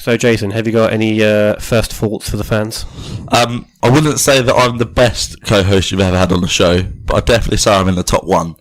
So, Jason, have you got any first thoughts for the fans? I wouldn't say that I'm the best co-host you've ever had on the show, but I'd definitely say I'm in the top one.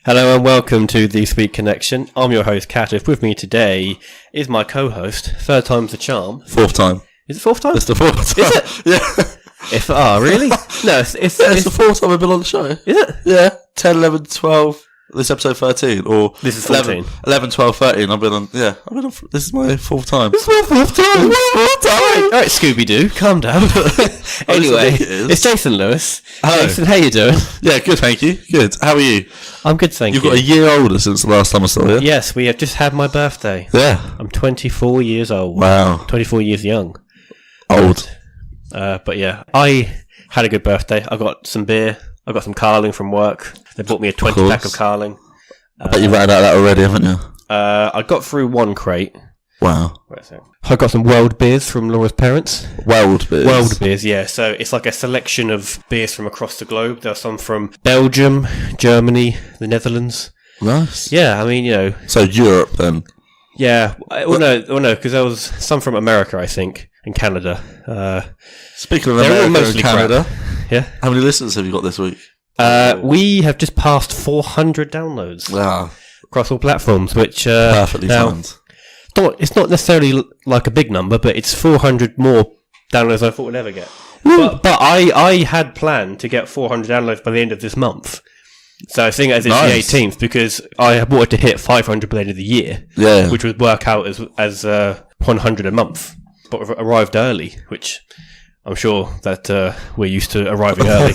Hello and welcome to The Sweet Connection. I'm your host, Katif. With me today is my co-host, third time's the charm. Fourth time. Is it fourth time? It's the fourth time. Is it? Yeah. Really? No, it's the fourth time I've been on the show. Is it? Yeah. 10, 11, 12. This is episode 13. Or this is 14. 11, 12, 13. I've been on, this is my fourth time. This is my fourth time. Alright, Scooby-Doo, calm down. Anyway, it's Jason Lewis. Hello. Jason, how you doing? Yeah, good, thank you. Good. How are you? I'm good, thank you. You've got a year older since the last time I saw you. Yes, we have just had my birthday. Yeah. I'm 24 years old. Wow. 24 years young. Old. But yeah, I had a good birthday. I got some beer. I got some Carling from work. They bought me a 20-pack of Carling. I bet you ran out of that already, haven't you? I got through one crate. Wow. I got some World beers from Laura's parents. World beers? World beers, yeah. So it's like a selection of beers from across the globe. There are some from Belgium, Germany, the Netherlands. Nice. Yeah, I mean, you know. So Europe, then? Yeah. Well, no, because there was some from America, I think, and Canada. Speaking of America and Canada, yeah. How many listeners have you got this week? We have just passed 400 downloads. Wow. Across all platforms, which perfectly timed. It's not necessarily like a big number, but it's 400 more downloads than I thought we'd ever get. But I had planned to get 400 downloads by the end of this month. So I think as it's the 18th, because I wanted to hit 500 by the end of the year, which would work out as 100 a month. But we've arrived early, which I'm sure that we're used to arriving early.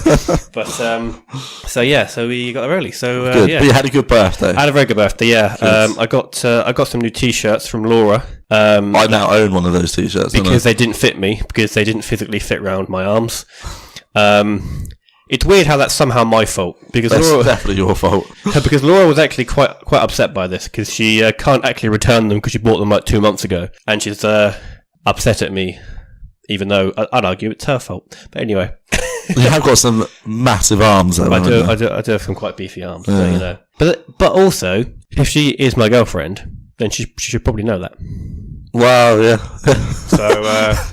But so we got there early. So good. But you had a good birthday. I had a very good birthday. Yeah. I got some new T-shirts from Laura. I now own one of those T-shirts because they didn't fit me, because they didn't physically fit around my arms. It's weird how that's somehow my fault, because that's Laura, definitely your fault. Because Laura was actually quite upset by this, because she can't actually return them because she bought them like 2 months ago, and she's upset at me. Even though I'd argue it's her fault, but anyway, you have got some massive arms. Though, I do have some quite beefy arms. Yeah. So, you know, but also, if she is my girlfriend, then she should probably know that. Wow, yeah.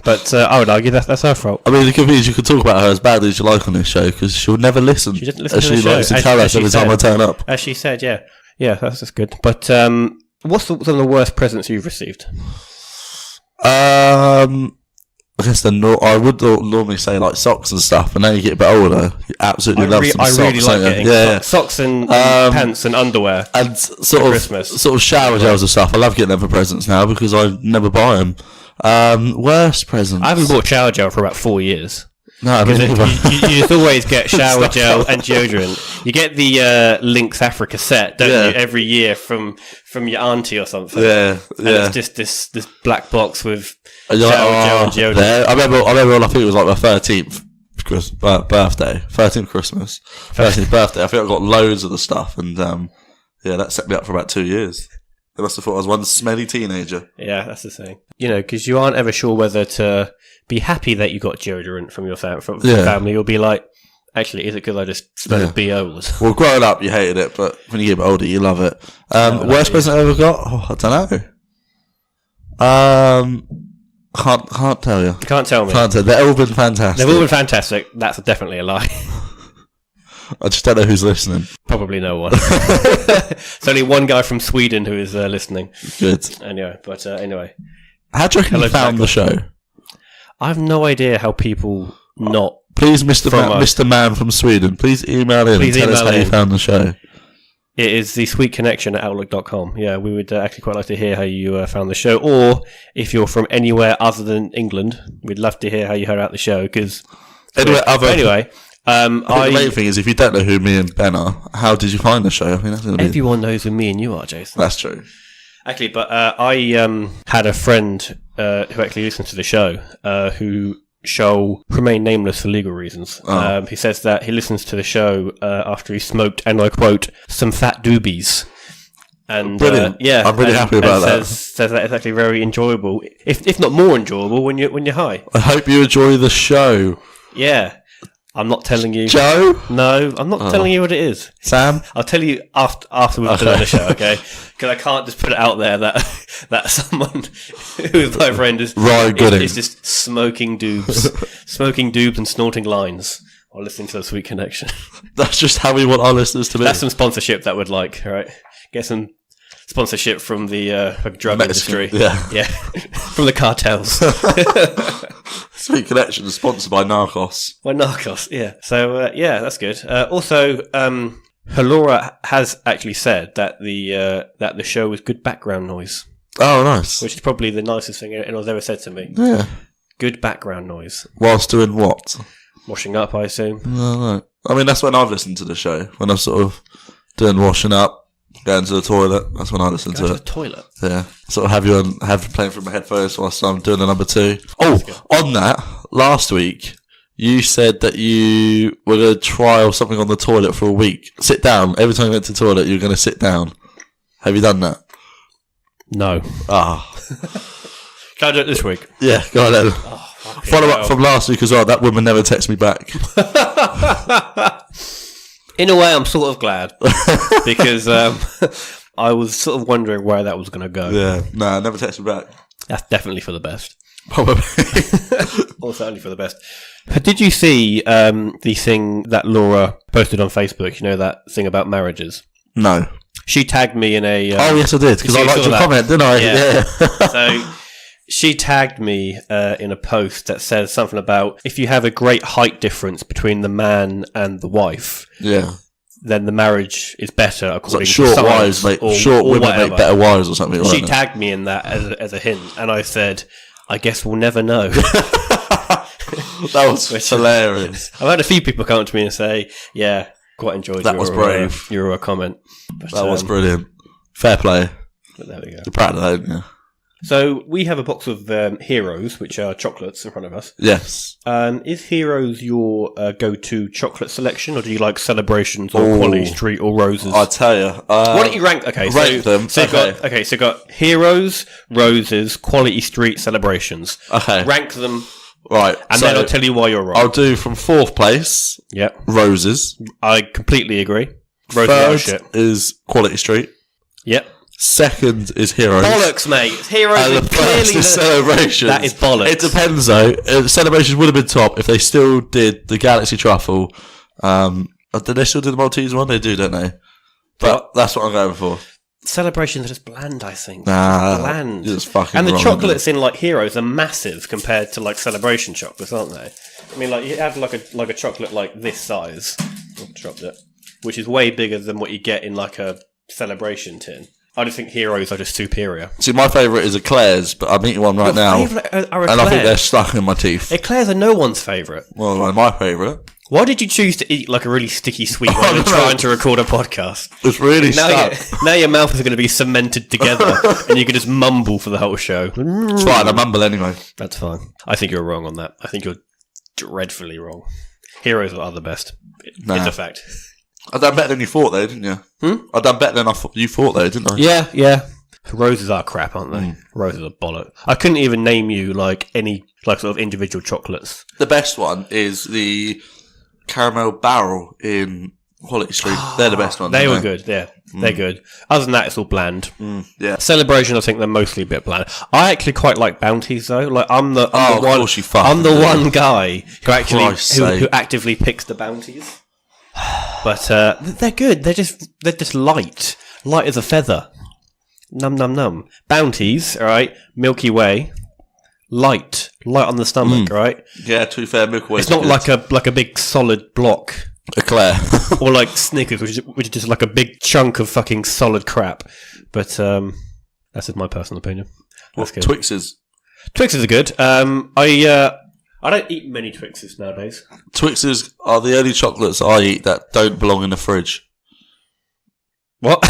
But I would argue that's her fault. I mean, the good thing is you can talk about her as badly as you like on this show, because she'll never listen. She doesn't listen to the show. Likes to tell us every time I turn up. As she said, yeah, that's good. But what's some of the worst presents you've received? I guess I would normally say like socks and stuff, but now you get a bit older, you absolutely love some socks. I really like getting socks and pants and underwear and sort of shower gels and stuff. I love getting them for presents now because I never buy them. Worst presents? I haven't bought shower gel for about 4 years. No, I mean, you just always get shower gel and deodorant. You get the Lynx Africa set, don't you, every year from your auntie or something. Yeah. It's just this black box with shower gel and deodorant. Yeah. I remember I think it was like my 13th birthday, 13th Christmas, 13th birthday. I think I got loads of the stuff, and that set me up for about 2 years. They must have thought I was one smelly teenager. Yeah, that's the thing. You know, because you aren't ever sure whether to be happy that you got deodorant from your family, or be like, actually, is it because I just smelled BO? Well, growing up, you hated it, but when you get a bit older, you love it. Worst present I ever got? Oh, I don't know. Can't tell you. You can't tell me. Can't tell. They've all been fantastic. They've all been fantastic. That's definitely a lie. I just don't know who's listening. Probably no one. It's only one guy from Sweden who is listening. Good. Anyway, how do you reckon you found the show? I have no idea how people not... Please, Mr. Man from Sweden, please email in and tell us how you found the show. It is thesweetconnection@outlook.com. Yeah, we would actually quite like to hear how you found the show. Or if you're from anywhere other than England, we'd love to hear how you heard out the show. Because anyway... the main thing is, if you don't know who me and Ben are, how did you find the show? I mean, everyone knows who me and you are, Jason. That's true. Actually, but I had a friend who actually listens to the show, who shall remain nameless for legal reasons. He says that he listens to the show after he smoked, and I quote, some fat doobies. And brilliant. I'm really happy about that. Says that it's actually very enjoyable, if not more enjoyable, when you're high. I hope you enjoy the show. Yeah, I'm not telling you, Joe. No, I'm not telling you what it is. Sam, I'll tell you after we've done the show, okay? Because I can't just put it out there that someone who is my friend is just smoking doobs and snorting lines while listening to the Sweet Connection. That's just how we want our listeners to be. That's some sponsorship that would all right? Get some sponsorship from the drug industry. Yeah. From the cartels. Sweet Connection is sponsored by Narcos. By Narcos, yeah. So, that's good. Also, Halora has actually said that the show was good background noise. Oh, nice. Which is probably the nicest thing anyone's ever said to me. Yeah. Good background noise. Whilst doing what? Washing up, I assume. No. I mean, that's when I've listened to the show. When I'm sort of doing washing up. Going to the toilet. That's when I listen to it. The toilet. Yeah. Sort of have playing through my headphones whilst I'm doing the number 2. Oh, on that, last week you said that you were going to trial something on the toilet for a week. Sit down. Every time you went to the toilet, you're going to sit down. Have you done that? No. Can I do it this week? Yeah, go on then. Follow up from last week as well. That woman never texted me back. In a way, I'm sort of glad because I was sort of wondering where that was going to go. Yeah, no, never texted back. That's definitely for the best. Probably. Or certainly for the best. Did you see the thing that Laura posted on Facebook? You know, that thing about marriages? No. She tagged me in a... oh, yes, I did, because I liked your comment, didn't I? Yeah. So... She tagged me in a post that says something about if you have a great height difference between the man and the wife, then the marriage is better according to short science. Short women make better wives or something. She tagged me in that as a hint, and I said, "I guess we'll never know." That was hilarious. I've had a few people come up to me and say, "Yeah, quite enjoyed that. Was brave. Your comment." But, that was brilliant. Fair play. But there we go. You're proud of that, aren't you? So we have a box of Heroes, which are chocolates in front of us. Yes. Is Heroes your go-to chocolate selection, or do you like Celebrations or Quality Street or Roses? I'll tell you. Why don't you rank? Okay, rank them. So you've got Heroes, Roses, Quality Street, Celebrations. Okay. Rank them. Right. And then I'll tell you why you're wrong. I'll do from 4th place. Yep. Roses. I completely agree. Roses Third is Quality Street. Yep. Second is Heroes. Bollocks, mate. Heroes and the first is Celebrations. That is bollocks. It depends, though. Celebrations would have been top if they still did the Galaxy Truffle. Do they still do the Maltese one? They do, don't they? But that's what I'm going for. Celebrations are just bland, I think. Nah, bland. It's fucking and the wrong, chocolates in like Heroes are massive compared to like Celebration chocolates, aren't they? I mean, like you have like a chocolate like this size. Oh, dropped it. Which is way bigger than what you get in like a Celebration tin. I just think Heroes are just superior. See, my favourite is Eclairs, but I'm eating one right now. And I think they're stuck in my teeth. Eclairs are no one's favourite. Well, they're my favourite. Why did you choose to eat like a really sticky sweet while you're trying to record a podcast? It's really stuck. Now your mouth is going to be cemented together and you can just mumble for the whole show. It's fine, I mumble anyway. That's fine. I think you're wrong on that. I think you're dreadfully wrong. Heroes are the best. It's a fact. I done better than you thought, though, didn't you? I done better than you thought, though, didn't I? Yeah. Roses are crap, aren't they? Roses are bollock. I couldn't even name you like any like sort of individual chocolates. The best one is the caramel barrel in Quality Street. They're the best ones. They were good. Yeah, they're good. Other than that, it's all bland. Yeah. Celebration, I think they're mostly a bit bland. I actually quite like Bounties though. Like I'm the one guy who actively picks the Bounties. But they're good. They're just light as a feather. Num num num. Bounties, all right. Milky Way, light on the stomach, right? Yeah, to be fair, Milky Way. It's not good. like a big solid block. Eclair. Or like Snickers, which is just like a big chunk of fucking solid crap. But that's just my personal opinion. That's good. Twixes. Twixes are good. I don't eat many Twixes nowadays. Twixes are the only chocolates I eat that don't belong in the fridge. What?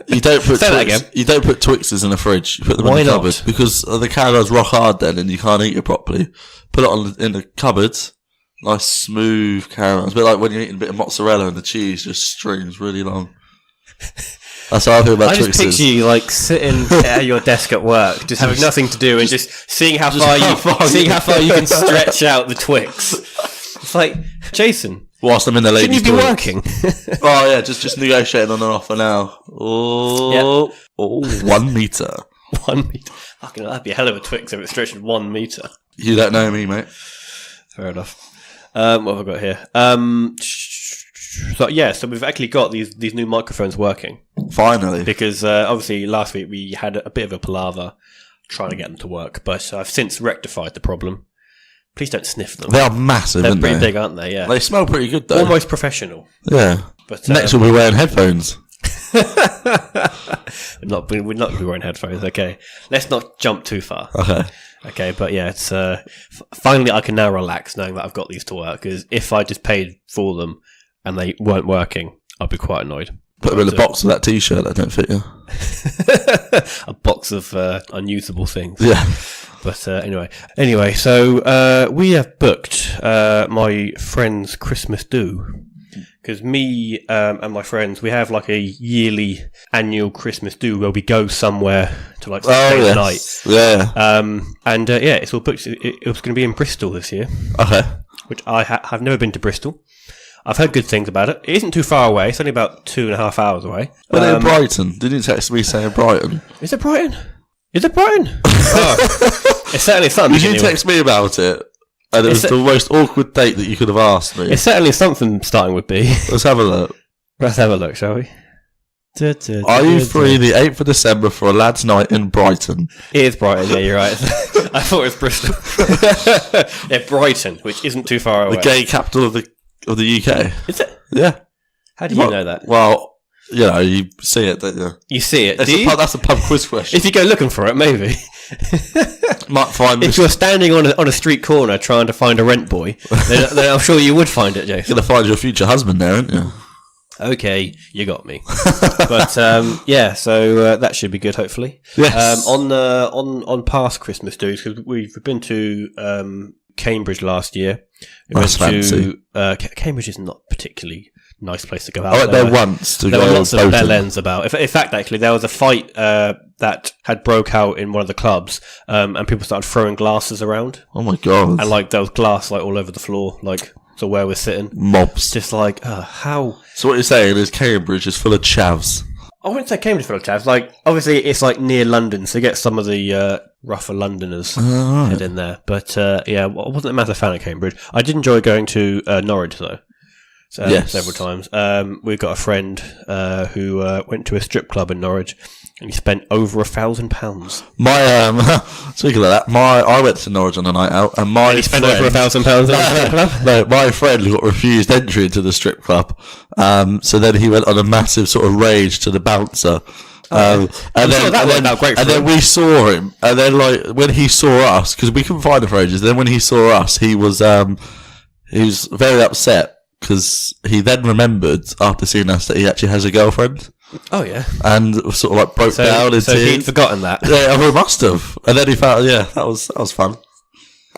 You don't put Say that again. You don't put Twixes in the fridge. You put them in the cupboard because the caramels rock hard then, and you can't eat it properly. Put it in the cupboard. Nice smooth caramels. It's a bit like when you're eating a bit of mozzarella and the cheese just strings really long. That's how I feel about I just Twixes. picture you like sitting at your desk at work, just having nothing to do and just seeing how far you can stretch out the Twix. It's like, Jason, whilst I'm in the ladies' shouldn't you be working? Oh yeah, just negotiating on and off for now. Oh, Yep. 1 meter. 1 meter. Fucking hell, that'd be a hell of a Twix if it stretched 1 meter. You don't know me, mate. Fair enough. What have I got here? So we've actually got these new microphones working. Finally. Because obviously last week we had a bit of a palaver trying to get them to work, but I've since rectified the problem. Please don't sniff them. They are massive, They're aren't pretty they? big, aren't they? Yeah. They smell pretty good, though. Almost professional. Yeah. But next we'll be wearing headphones. we're not going to be wearing headphones, okay. Let's not jump too far. Okay, but yeah, it's finally I can now relax knowing that I've got these to work, because if I just paid for them and they weren't working, I'd be quite annoyed. Put them in the box of that t-shirt that don't fit you. A box of unusable things. Yeah. But anyway, so we have booked my friend's Christmas do. Because me and my friends, we have like a yearly annual Christmas do where we go somewhere to like stay the night. Yeah. It's all booked. It was going to be in Bristol this year. Okay. Which I have never been to Bristol. I've heard good things about it. It isn't too far away. It's only about 2.5 hours away. But in Brighton. Didn't you text me saying Brighton? Is it Brighton? Oh. It's certainly something. Did you text me about it? And it was the most awkward date that you could have asked me. It's certainly something starting with B. Let's have a look. Let's have a look, shall we? Are you free the 8th of December for a lads' night in Brighton? It is Brighton, yeah, you're right. I thought it was Bristol. Yeah, Brighton, which isn't too far away. The gay capital of the UK. Is it? Yeah. How do you know that? Well, you know, you see it, don't you? You see it, That's a pub quiz question. If you go looking for it, maybe. Might find if you're standing on a street corner trying to find a rent boy, then I'm sure you would find it, Jason. You're going to find your future husband there, aren't you? Okay, you got me. But so that should be good, hopefully. Yes. On past Christmas dues, because we've been to Cambridge last year. That's fancy. Cambridge is not particularly nice place to go out. I went there once to go. There were lots of bell ends about. In fact, actually, there was a fight that had broke out in one of the clubs, and people started throwing glasses around. Oh my god! And like there was glass like all over the floor, like so where we're sitting. Mobs. Just like how. So what you're saying is Cambridge is full of chavs. I wouldn't say Cambridge full of chavs. Like obviously it's like near London, so you get some of the rougher Londoners head in there. But I wasn't a massive fan of Cambridge. I did enjoy going to Norwich though. Several times. We've got a friend who went to a strip club in Norwich, and he spent over £1,000. My speaking of that, I went to Norwich on a night out, and he spent over £1,000 at a strip club. No, my friend got refused entry into the strip club. So then he went on a massive sort of rage to the bouncer. And then we saw him, and then like when he saw us, because we couldn't find him for ages. Then when he saw us, he was very upset. Because he then remembered after seeing us that he actually has a girlfriend. Oh yeah, and sort of like broke down. So he'd forgotten that. Yeah, he must have. And then he found, that was fun.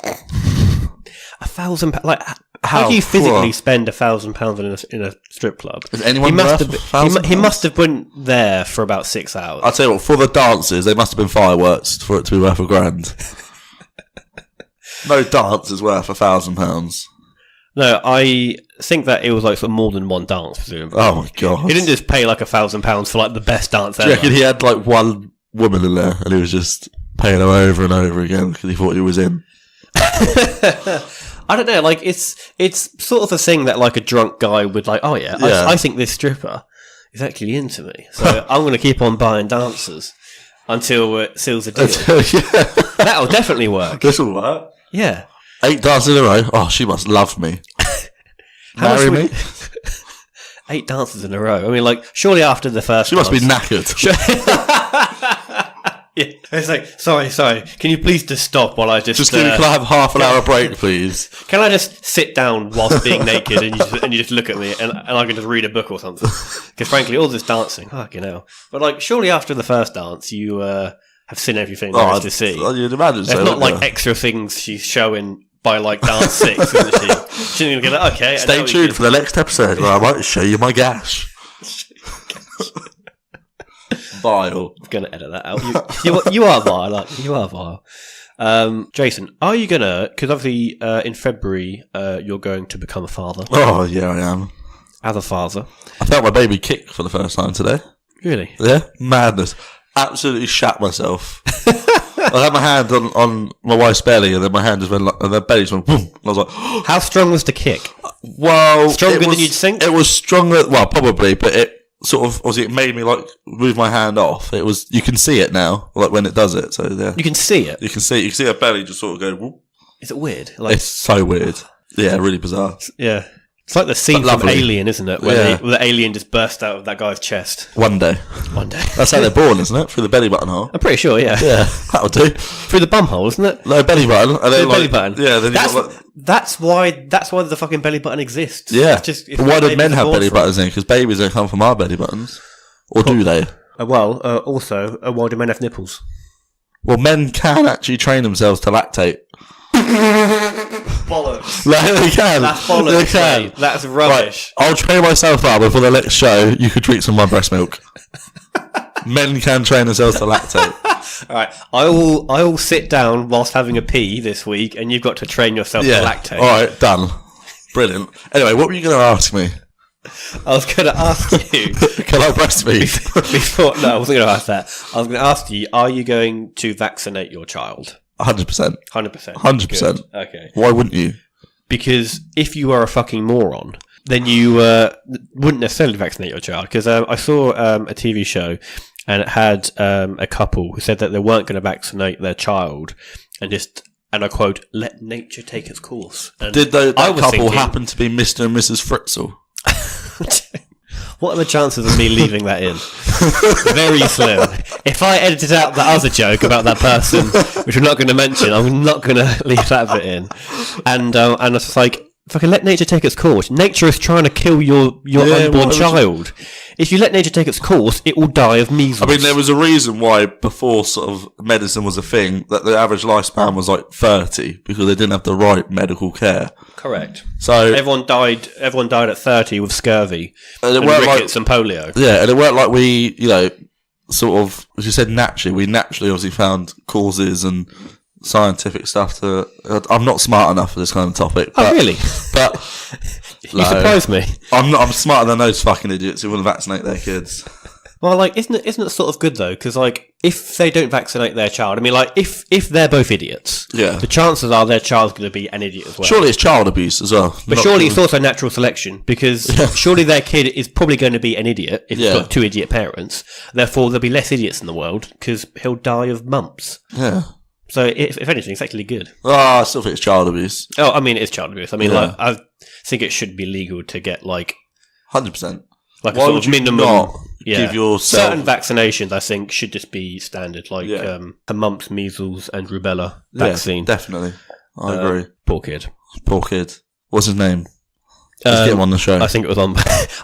£1,000, like how do you physically spend £1,000 in a strip club? Is anyone he must have been there for about 6 hours. I'll tell you what, for the dances, they must have been fireworks for it to be worth £1,000. No dance is worth £1,000. No, I think that it was like sort of more than one dance, presumably. Oh my god! He didn't just pay like £1,000 for like the best dance ever. Do you reckon he had like one woman in there, and he was just paying her over and over again because he thought he was in? I don't know. Like it's sort of a thing that like a drunk guy would like. Oh yeah. I think this stripper is actually into me, so I'm going to keep on buying dancers until it seals the deal. That'll definitely work. This'll work. Yeah. 8 dances in a row. Oh, she must love me. Marry me? 8 dances in a row. I mean, like, surely after the first She must be knackered. Yeah. It's like, sorry. Can you please just stop while I just... can I have half an hour break, please? Can I just sit down whilst being naked and you just look at me and I can just read a book or something? Because frankly, all this dancing, fucking hell. But like, surely after the first dance, you have seen everything there is to see. You'd imagine There's so. not like extra things she's showing by like dance 6, isn't she? She's going to get like, okay. Stay tuned for the next episode where I might show you my gash. vile. I'm gonna edit that out. You are vile. Like, you are vile. Jason, are you gonna? Because obviously, in February, you're going to become a father. Oh yeah, I am. As a father, I felt my baby kick for the first time today. Really? Yeah, madness. Absolutely shat myself. I had my hand on my wife's belly, and then my hand just went and their belly just went boom. And I was like, how strong was the kick? Well, stronger than you'd think. It was stronger. Well, probably, but it sort of obviously it made me like move my hand off. It was you can see it now, like when it does it. So yeah, you can see it. You can see her belly just sort of go. Whoop. Is it weird? Like, it's so weird. Yeah, really bizarre. Yeah. It's like the scene from Alien, isn't it? Where the alien just burst out of that guy's chest. One day. That's how they're born, isn't it? Through the belly button hole. I'm pretty sure, yeah. Yeah, that'll do. Through the bum hole, isn't it? No, belly button. And then, belly button. Yeah, then that's why the fucking belly button exists. Yeah. Why do men have belly buttons then? Because babies don't come from our belly buttons. Or do they? Also, why do men have nipples? Well, men can actually train themselves to lactate. Bollocks. No, they can. That's bollocks. They can. Mate. That's rubbish. Right, I'll train myself up before the next show. You could drink some of my breast milk. Men can train themselves to lactate. All right, I will sit down whilst having a pee this week, and you've got to train yourself to lactate. All right, done. Brilliant. Anyway, what were you going to ask me? I was going to ask you. Can I breastfeed? No, I wasn't going to ask that. I was going to ask you: are you going to vaccinate your child? 100%. 100%. 100%. Okay. Why wouldn't you? Because if you are a fucking moron, then you wouldn't necessarily vaccinate your child. Because I saw a TV show, and it had a couple who said that they weren't going to vaccinate their child, and I quote, "let nature take its course." And did that couple happen to be Mr. and Mrs. Fritzl? What are the chances of me leaving that in? Very slim. If I edited out the other joke about that person, which I'm not going to mention, I'm not going to leave that bit in. And I was just like, fucking let nature take its course. Nature is trying to kill your unborn child. If you let nature take its course, it will die of measles. I mean, there was a reason why before sort of medicine was a thing, that the average lifespan was like 30, because they didn't have the right medical care. Correct. So everyone died at 30 with scurvy and rickets and polio. Yeah, and it weren't like we, sort of, as you said, we naturally obviously found causes and scientific stuff to. I'm not smart enough for this kind of topic. Oh, really? But you surprised me. I'm smarter than those fucking idiots who wouldn't vaccinate their kids. Well, like, isn't it sort of good though? Because like, if they don't vaccinate their child, I mean, like, if they're both idiots, the chances are their child's going to be an idiot as well. Surely it's child abuse as well. But surely it's also natural selection, because surely their kid is probably going to be an idiot if he's got two idiot parents. Therefore, there'll be less idiots in the world because he'll die of mumps. Yeah. So if anything, it's actually good. Oh, I still think it's child abuse. Oh, I mean, it's child abuse. I mean, like, I think it should be legal to get like 100%. Like a sort of minimum. Not give yourself certain vaccinations, I think, should just be standard, like the mumps, measles, and rubella vaccine. Definitely, I agree. Poor kid. What's his name? Let's get him on the show. I think it was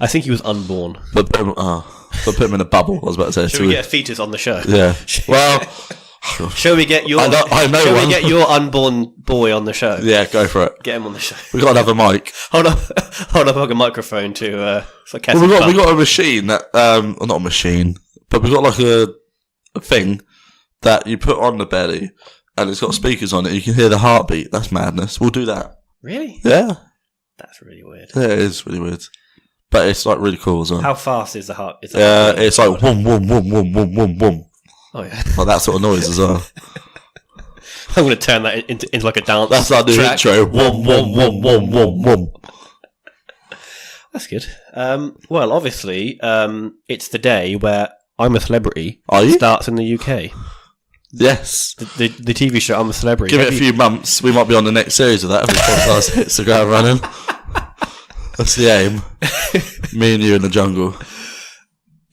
I think he was unborn. But put him in a bubble. I was about to say. Should we get a fetus on the show? Yeah. Well. Shall we get your? We get your unborn boy on the show? Yeah, go for it. Get him on the show. We got another mic. Hold up a microphone to. We got a machine that not a machine, but we got like a thing that you put on the belly, and it's got speakers on it. You can hear the heartbeat. That's madness. We'll do that. Really? Yeah. That's really weird. Yeah, it is really weird, but it's like really cool as well. How fast is the heart? It's like whoom whoom whoom whoom whoom whoom whoom. Oh yeah, like that sort of noise as well. I'm going to turn that into like a dance. That's like the intro. Wom wom wom wom wom wom. That's good. Well, obviously, it's the day where I'm a Celebrity starts in the UK. Yes, the TV show I'm a Celebrity. Give it a few months, we might be on the next series of that. If the podcast hits the ground running. That's the aim. Me and you in the jungle.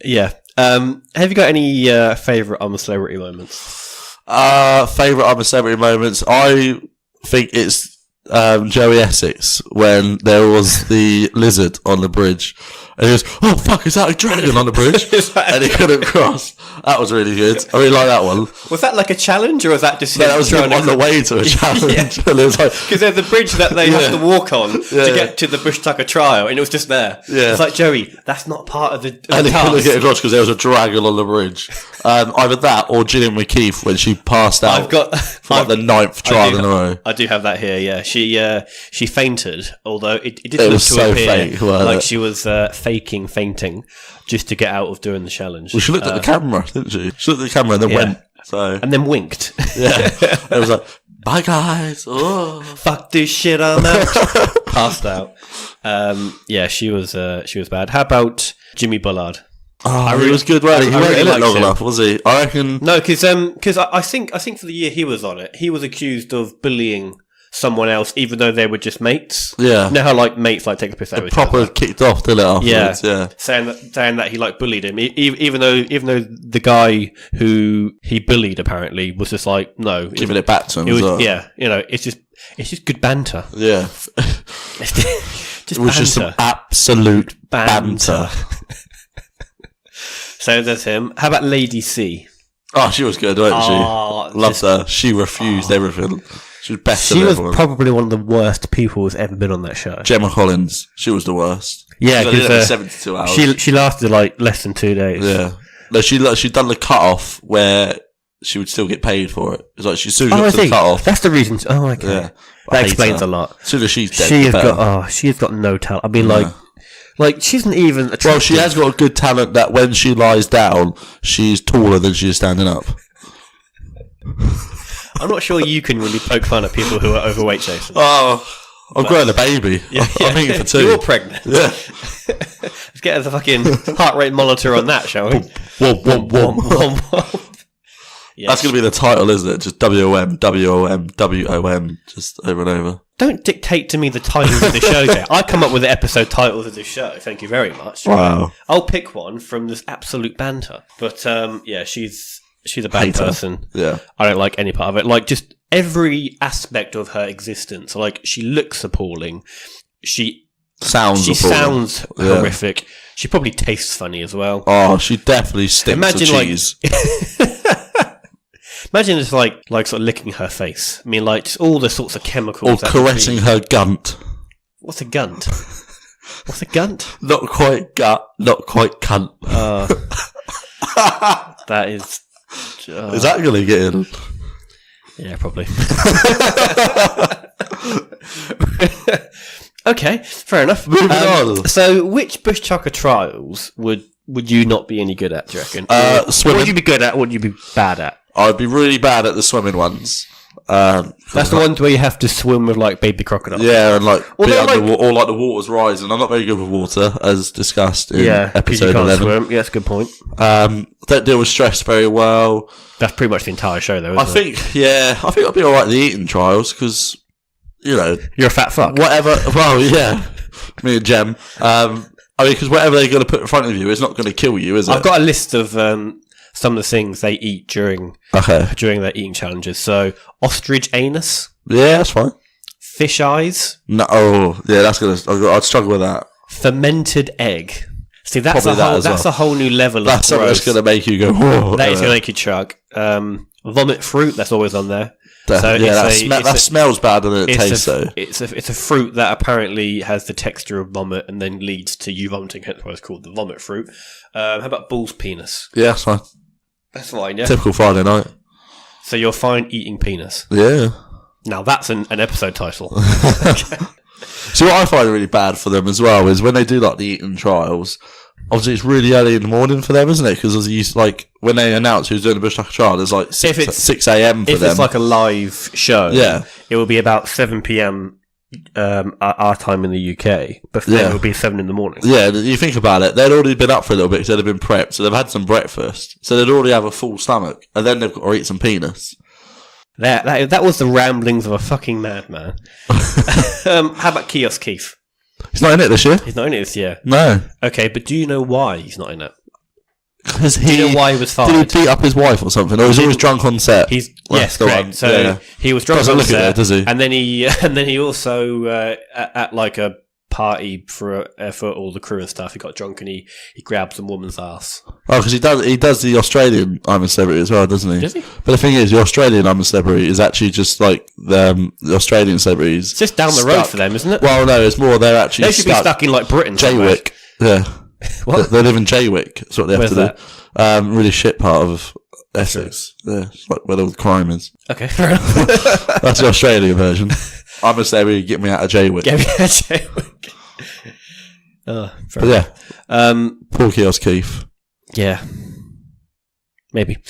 Yeah. Have you got any favourite I'm a Celebrity moments? Favourite I'm a Celebrity moments? I think it's Joey Essex when there was the lizard on the bridge. And he goes, oh fuck, is that a dragon on the bridge? And he couldn't cross. That was really good. I really like that one. Was that like a challenge, or was that just... No, that was him on the way to a challenge. Yeah. And it was like... Because there's a bridge that they have to walk on to get to the Bush Tucker trial, and it was just there. Yeah. It's like, Joey, that's not part of the and he task. couldn't get across because there was a dragon on the bridge. Either that or Gillian McKeith when she passed out for like the 9th trial in a row. I do have that here, yeah. She fainted, although it didn't look was to so appear fake, like she was fainting just to get out of doing the challenge. Well, she looked at the camera, didn't she? She looked at the camera and then went. So and then winked. Yeah. It was like, bye guys. Oh. Fuck this shit, I'm out. Passed out. Yeah, she was bad. How about Jimmy Bullard? Oh, he was good, wasn't he? He wasn't in it long enough, was he? I reckon. No, because I think for the year he was on it, he was accused of bullying someone else, even though they were just mates. Yeah. You know how like mates like take a piss out of each proper other? kicked off, didn't it? Afterwards? Yeah. Saying that he like bullied him, even though the guy who he bullied apparently was just like giving it back to him. Yeah, it's just good banter. Yeah. Just it was just some absolute banter. So there's him. How about Lady C? Oh, she was good, wasn't she? Loved her. She refused everything. She was better than everyone. Probably one of the worst people who's ever been on that show. Gemma Collins. She was the worst. Yeah, because 72 hours. She lasted like less than 2 days. Yeah. No, she'd done the cut-off where she would still get paid for it. It's like she soon got to the cut-off. That's the reason. Oh, okay. Yeah. That explains a lot. As soon as she's dead, she has got no talent. I mean, like she isn't even attractive. Well, she has got a good talent that when she lies down, she's taller than she is standing up. I'm not sure you can really poke fun at people who are overweight, Jason. Oh, I'm growing a baby. I'm eating for 2. You're pregnant. Yeah. Let's get the fucking heart rate monitor on that, shall we? Yes. That's going to be the title, isn't it? Just WOM, WOM, WOM, just over and over. Don't dictate to me the titles of the show, Jay. I come up with the episode titles of the show. Thank you very much. Wow. I'll pick one from this absolute banter. But yeah, she's a bad person. Yeah. I don't like any part of it. Like, just every aspect of her existence. Like, she looks appalling. She sounds horrific. She probably tastes funny as well. Oh, she definitely stinks of cheese. Imagine just like sort of licking her face. I mean, like just all the sorts of chemicals. Or caressing her gunt. What's a gunt? What's a gunt? Not quite gut, not quite cunt. That is. Is that going to get in? Yeah, probably. Okay, fair enough. Moving on. So, which Bush Tucker trials would you not be any good at, do you reckon? Swimming. What would you be good at? What would you be bad at? I'd be really bad at the swimming ones. That's the ones where you have to swim with like baby crocodiles. Yeah, and like be underwater, or like the water's rising. I'm not very good with water, as discussed in episode 11. Swim. Yeah, that's a good point. Don't deal with stress very well. That's pretty much the entire show, though. I think I'd be alright at the eating trials because you're a fat fuck. Whatever. Well, yeah, me and Jem. I mean, because whatever they're going to put in front of you is not going to kill you, is it? I've got a list of some of the things they eat during their eating challenges. So, ostrich anus. Yeah, that's fine. Fish eyes. No, that's I'd struggle with that. Fermented egg. See, that's a whole new level. That's something that's going to make you go. Whoa, that is going to make you chug. Vomit fruit. That's always on there. That smells bad and it tastes though. It's a fruit that apparently has the texture of vomit and then leads to you vomiting. Hence why it's called the vomit fruit. How about bull's penis? Yeah, that's fine. That's fine. Yeah. Typical Friday night. So you're fine eating penis. Yeah. Now that's an episode title. See, what I find really bad for them as well is when they do like the eating trials. Obviously, it's really early in the morning for them, isn't it? Because like when they announce who's doing the Bush Tucker trial, there's like 6 a.m. for them. If it's like a live show, yeah, it will be about 7 p.m. Our time in the UK, but then it will be 7 in the morning. Yeah, you think about it, they'd already been up for a little bit because they'd have been prepped, so they've had some breakfast, so they'd already have a full stomach, and then they've got to eat some penis. That was the ramblings of a fucking madman. How about Kiosk Keith? He's not in it this year. He's not in it this year. No. Okay, but do you know why he's not in it? Because Do you know why he was fired? Did he beat up his wife or something? Or was he always drunk on set? Yes, correct. So he was drunk on set, does he? and then he also at like a party for all the crew and stuff. He got drunk and he grabbed some woman's ass. Oh, because he does the Australian I'm a Celebrity as well, doesn't he? Does he? But the thing is, the Australian I'm a Celebrity is actually just like the Australian celebrities. It's just down the road for them, isn't it? Well, no, it's more they're actually they should be stuck in like Britain. Jaywick. Yeah. What? They live in Jaywick. That's what they have Where's to do. Really shit part of Essex. Yeah, it's like where all the crime is. Okay, fair enough. That's the Australian version. I'm a Celebrity, get me out of Jaywick. Get me out of Jaywick. But yeah. Paul Keos Keith. Yeah. Maybe.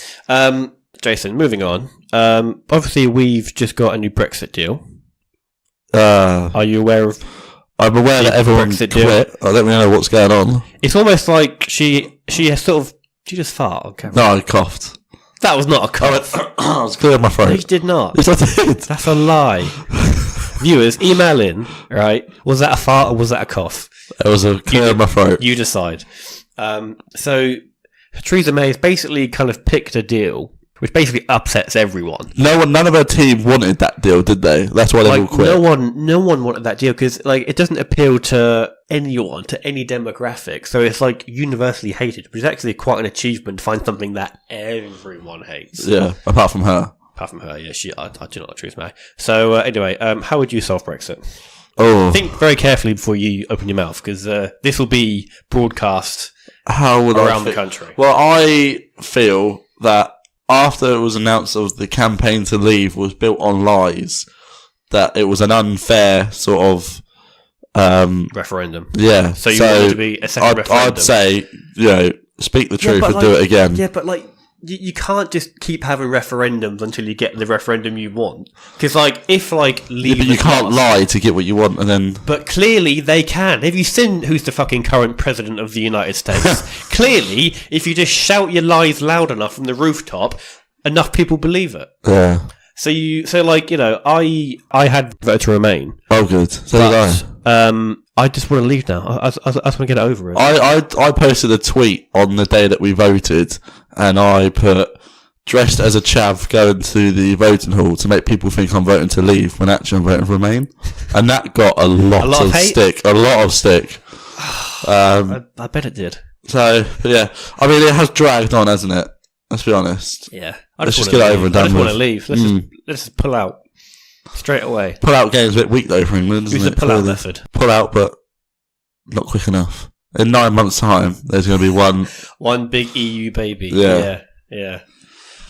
Jason, moving on. Obviously, we've just got a new Brexit deal. Are you aware of? I'm aware that everyone quit. I don't really know what's going on. It's almost like she has sort of. Did you just fart on camera? No, I coughed. That was not a cough. I was clearing my throat. No, you did not. Yes, I did. That's a lie. Viewers, email in, right? Was that a fart or was that a cough? It was a clear in my throat. You decide. So Theresa May has basically kind of picked a deal which basically upsets everyone. None of her team wanted that deal, did they? That's why they all quit. No one wanted that deal because it doesn't appeal to anyone, to any demographic. So it's like universally hated, which is actually quite an achievement to find something that everyone hates. Yeah, apart from her. Apart from her, yeah, I do not like Theresa May. So anyway, how would you solve Brexit? Oh, think very carefully before you open your mouth because this will be broadcast around the country. Well, I feel that after it was announced that the campaign to leave was built on lies, that it was an unfair sort of referendum. Yeah. So you want it to be a second referendum? I'd say, speak the truth and do it again. Yeah, but you can't just keep having referendums until you get the referendum you want. Because, if leave, but you can't lie to get what you want, and then. But clearly they can. Have you seen who's the fucking current president of the United States? Clearly, if you just shout your lies loud enough from the rooftop, enough people believe it. Yeah. I had voted to remain. Oh, good. So did I. I just want to leave now. I just want to get it over it. I posted a tweet on the day that we voted, and I put, dressed as a chav going to the voting hall to make people think I'm voting to leave when actually I'm voting to remain. And that got a lot of stick. A lot of stick. I bet it did. So, yeah. I mean, it has dragged on, hasn't it? Let's be honest. Yeah. Let's just get it over and done with. I just want to leave. Let's just pull out. Straight away. Pull out game's a bit weak though for England, isn't it? Use the pull out method. Pull out, but not quick enough. In 9 months' time, there's going to be one big EU baby. Yeah.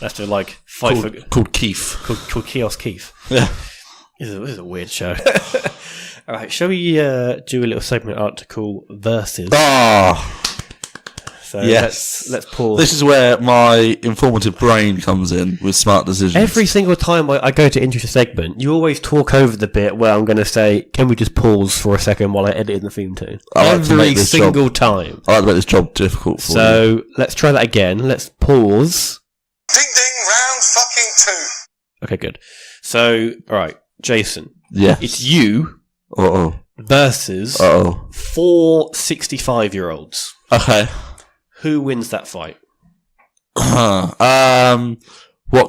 That's to fight called Keith. Called Keos Keith. Yeah. This is a weird show. All right, shall we do a little segment article versus? So yes. Let's pause. This is where my informative brain comes in with smart decisions. Every single time I go to introduce a segment, you always talk over the bit where I'm going to say, can we just pause for a second while I edit in the theme tune? Every single time. I like to make this job difficult for you. So let's try that again. Let's pause. Ding ding, round fucking 2. Okay, good. So, alright, Jason. Yes. It's you versus 4 65-year-olds. Okay. Who wins that fight? What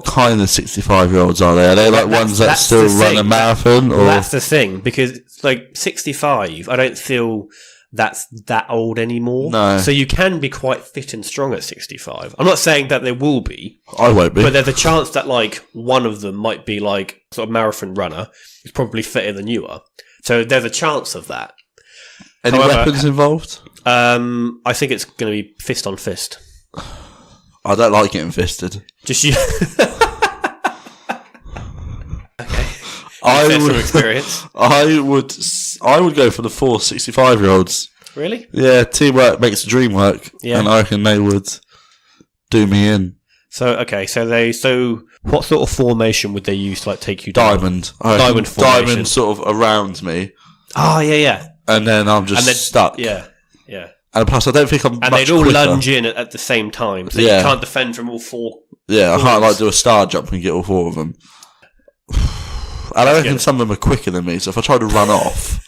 kind of 65-year-olds are they? Are they ones that still run a marathon? Or? That's the thing, because 65, I don't feel that's that old anymore. No. So you can be quite fit and strong at 65. I'm not saying that there will be. I won't be. But there's a chance that one of them might be sort of marathon runner who's probably fitter than you are. So there's a chance of that. Any weapons involved? I think it's going to be fist on fist. I don't like getting fisted. Just you. Okay. Some experience. I would go for the 4 65-year-olds. Really? Yeah, teamwork makes the dream work. Yeah. And I reckon they would do me in. So what sort of formation would they use to take you down? Diamond. Diamond formation. Diamond sort of around me. Oh, yeah. And then I'm just stuck. Yeah. And plus, I don't think I'm and much they'd all quicker. lunge in at the same time, so you can't defend from all 4. Yeah, I can't do a star jump and get all 4 of them. And I reckon some of them are quicker than me, so if I try to run off...